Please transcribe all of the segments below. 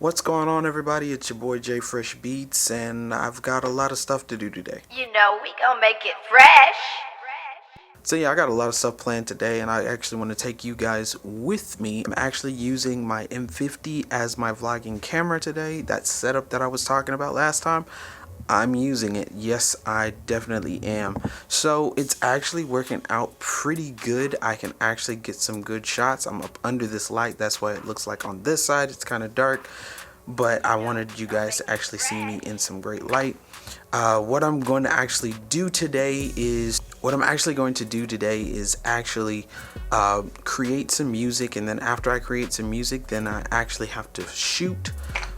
What's going on, everybody? It's your boy Jay Fresh Beats, and I've got a lot of stuff to do today. You know we gonna make it fresh. So yeah, I got a lot of stuff planned today, and I actually want to take you guys with me. I'm actually using my M50 as my vlogging camera today. That setup that I was talking about last time, I'm using it. Yes, I definitely am. So it's actually working out pretty good. I can actually get some good shots. I'm up under this light. That's why it looks like on this side it's kind of dark. But I wanted you guys to actually see me in some great light. What I'm going to actually do today is actually create some music, and then after I create some music, then I actually have to shoot.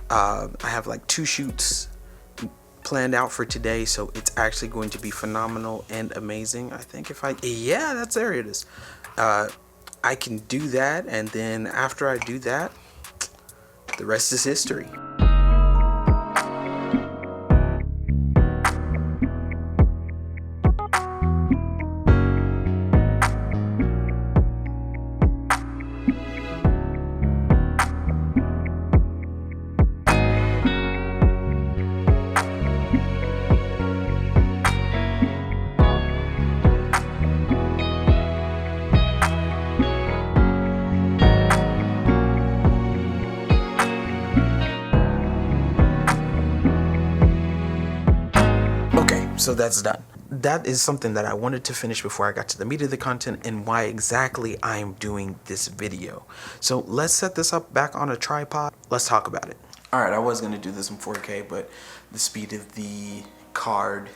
I have like 2 shoots planned out for today, so it's actually going to be phenomenal and amazing. I think there it is. I can do that, and then after I do that, the rest is history. So that's done. That is something that I wanted to finish before I got to the meat of the content and why exactly I am doing this video. So let's set this up back on a tripod. Let's talk about it. Alright, I was going to do this in 4K, but the speed of the card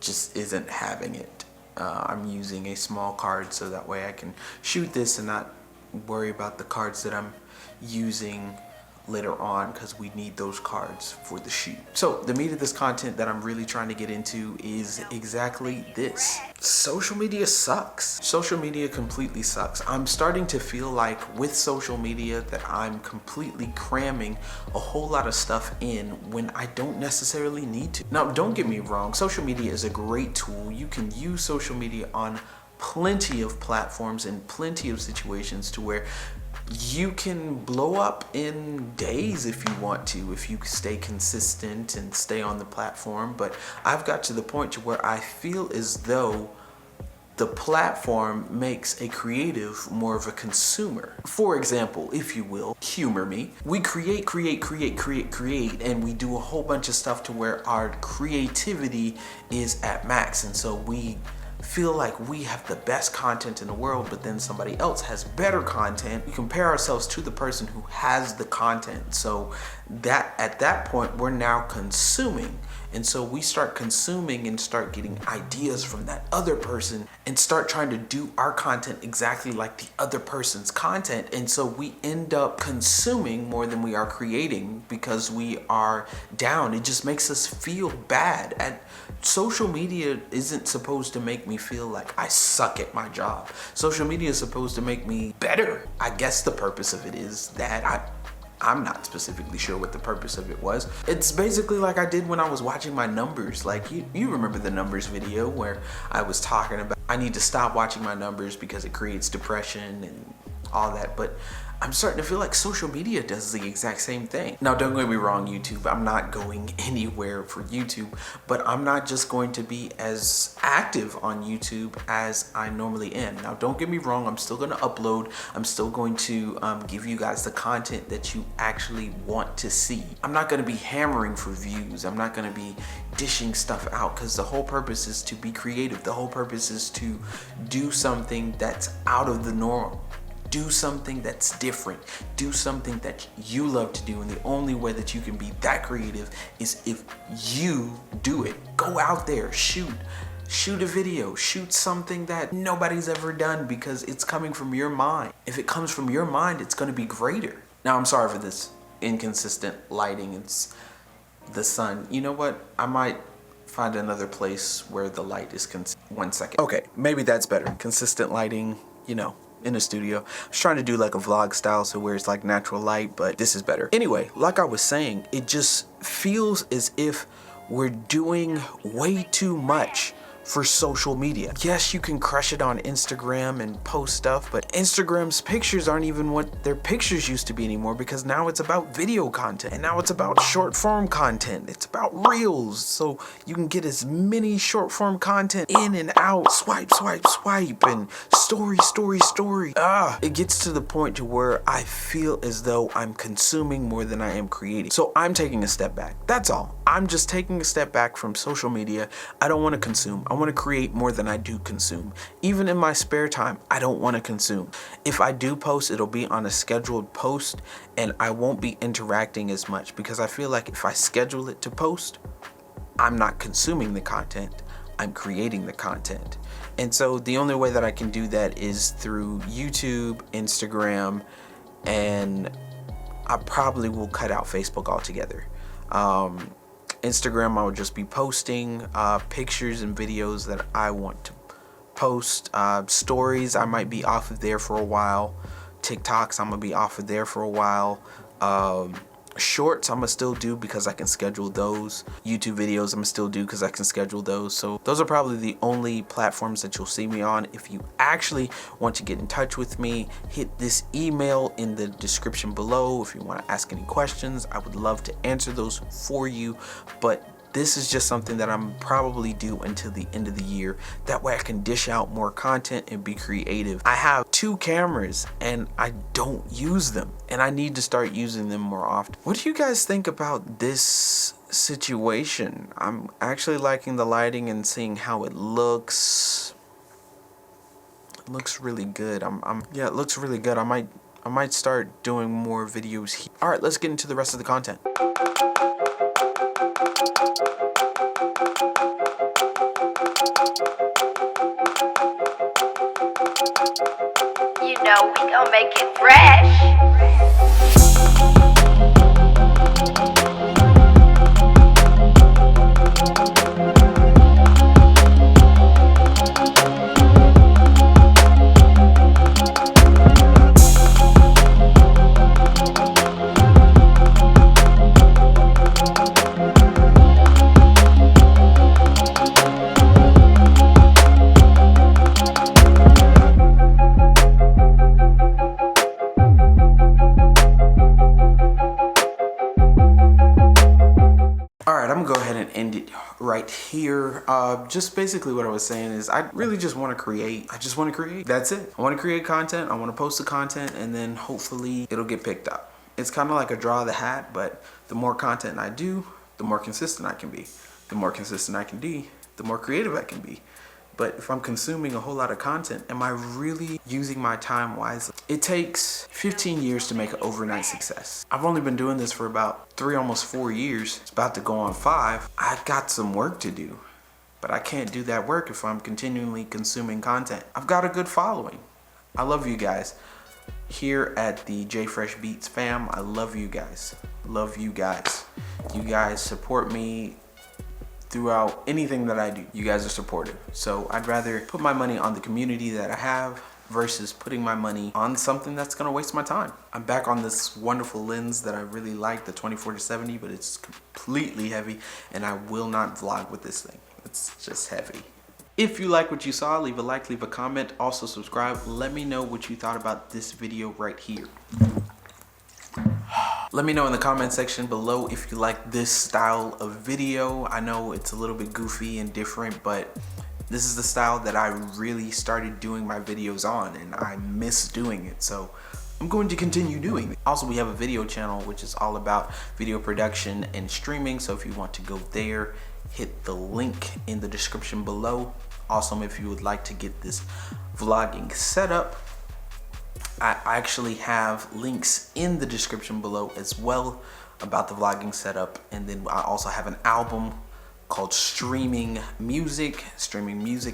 just isn't having it. I'm using a small card so that way I can shoot this and not worry about the cards that I'm using later on, because we need those cards for the shoot. So the meat of this content that I'm really trying to get into is exactly this. Social media sucks. Social media completely sucks. I'm starting to feel like with social media that I'm completely cramming a whole lot of stuff in when I don't necessarily need to. Now, don't get me wrong, social media is a great tool. You can use social media on plenty of platforms and plenty of situations to where you can blow up in days if you want to, if you stay consistent and stay on the platform. But I've got to the point to where I feel as though the platform makes a creative more of a consumer. For example, if you will, humor me. We create, and we do a whole bunch of stuff to where our creativity is at max. And so we feel like we have the best content in the world, but then somebody else has better content. We compare ourselves to the person who has the content. So that at that point, we're now consuming. And so we start consuming and start getting ideas from that other person and start trying to do our content exactly like the other person's content. And so we end up consuming more than we are creating because we are down. It just makes us feel bad. And social media isn't supposed to make me feel like I suck at my job. Social media is supposed to make me better. I guess the purpose of it is that I'm not specifically sure what the purpose of it was. It's basically like I did when I was watching my numbers. Like you remember the numbers video where I was talking about I need to stop watching my numbers because it creates depression and all that. But I'm starting to feel like social media does the exact same thing. Now, don't get me wrong, YouTube. I'm not going anywhere for YouTube, but I'm not just going to be as active on YouTube as I normally am. Now, don't get me wrong. I'm still going to upload. I'm still going to give you guys the content that you actually want to see. I'm not going to be hammering for views. I'm not going to be dishing stuff out, because the whole purpose is to be creative. The whole purpose is to do something that's out of the norm. Do something that's different. Do something that you love to do. And the only way that you can be that creative is if you do it. Go out there, shoot a video, shoot something that nobody's ever done, because it's coming from your mind. If it comes from your mind, it's going to be greater. Now, I'm sorry for this inconsistent lighting. It's the sun. You know what? I might find another place where the light is consistent. 1 second. Okay, maybe that's better. Consistent lighting, in a studio. I was trying to do like a vlog style, so where it's like natural light, but this is better. Anyway, like I was saying, it just feels as if we're doing way too much for social media. Yes, you can crush it on Instagram and post stuff, but Instagram's pictures aren't even what their pictures used to be anymore, because now it's about video content, and now it's about short form content. It's about reels, so you can get as many short form content in and out, swipe, swipe, swipe, and story, story, story. It gets to the point to where I feel as though I'm consuming more than I am creating. So I'm taking a step back. That's all. I'm just taking a step back from social media. I don't want to consume. I want to create more than I do consume. Even in my spare time, I don't want to consume. If I do post, it'll be on a scheduled post, and I won't be interacting as much, because I feel like if I schedule it to post, I'm not consuming the content, I'm creating the content. And so the only way that I can do that is through YouTube, Instagram, and I probably will cut out Facebook altogether. Instagram, I would just be posting pictures and videos that I want to post. Stories, I might be off of there for a while. TikToks, I'm gonna be off of there for a while. Shorts, I'm gonna still do because I can schedule those. YouTube videos, I'm gonna still do because I can schedule those. So those are probably the only platforms that you'll see me on. If you actually want to get in touch with me, hit this email in the description below. If you want to ask any questions, I would love to answer those for you. But this is just something that I'm probably do until the end of the year. That way I can dish out more content and be creative. I have 2 cameras and I don't use them, and I need to start using them more often. What do you guys think about this situation? I'm actually liking the lighting and seeing how it looks. It looks really good. Yeah, it looks really good. I might start doing more videos here. All right, let's get into the rest of the content. You know we gon' make it fresh. End it right here. Just basically what I was saying is I really just want to create. I just want to create. That's it. I want to create content. I want to post the content, and then hopefully it'll get picked up. It's kind of like a draw of the hat, but the more content I do, the more consistent I can be. The more consistent I can be, the more creative I can be. But if I'm consuming a whole lot of content, am I really using my time wisely? It takes 15 years to make an overnight success. I've only been doing this for about 3, almost 4 years. It's about to go on 5. I got some work to do, but I can't do that work if I'm continually consuming content. I've got a good following. I love you guys. Here at the J Fresh Beats fam, I love you guys. Love you guys. You guys support me throughout anything that I do. You guys are supportive. So I'd rather put my money on the community that I have versus putting my money on something that's gonna waste my time. I'm back on this wonderful lens that I really like, the 24-70, but it's completely heavy, and I will not vlog with this thing. It's just heavy. If you like what you saw, leave a like, leave a comment, also subscribe. Let me know what you thought about this video right here. Let me know in the comment section below if you like this style of video. I know it's a little bit goofy and different, but this is the style that I really started doing my videos on, and I miss doing it. So I'm going to continue doing it. Also, we have a video channel which is all about video production and streaming. So if you want to go there, hit the link in the description below. Also, if you would like to get this vlogging setup, I actually have links in the description below as well about the vlogging setup. And then I also have an album called Streaming Music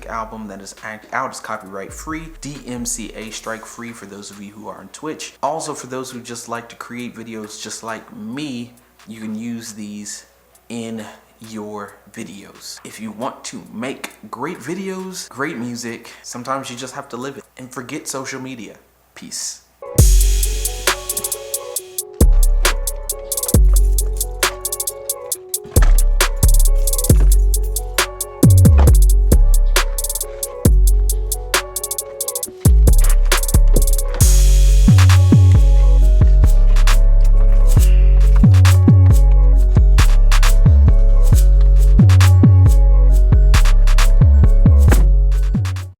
album that is out. It's copyright free, DMCA strike free for those of you who are on Twitch. Also, for those who just like to create videos just like me, you can use these in your videos. If you want to make great videos, great music, sometimes you just have to live it and forget social media. Peace.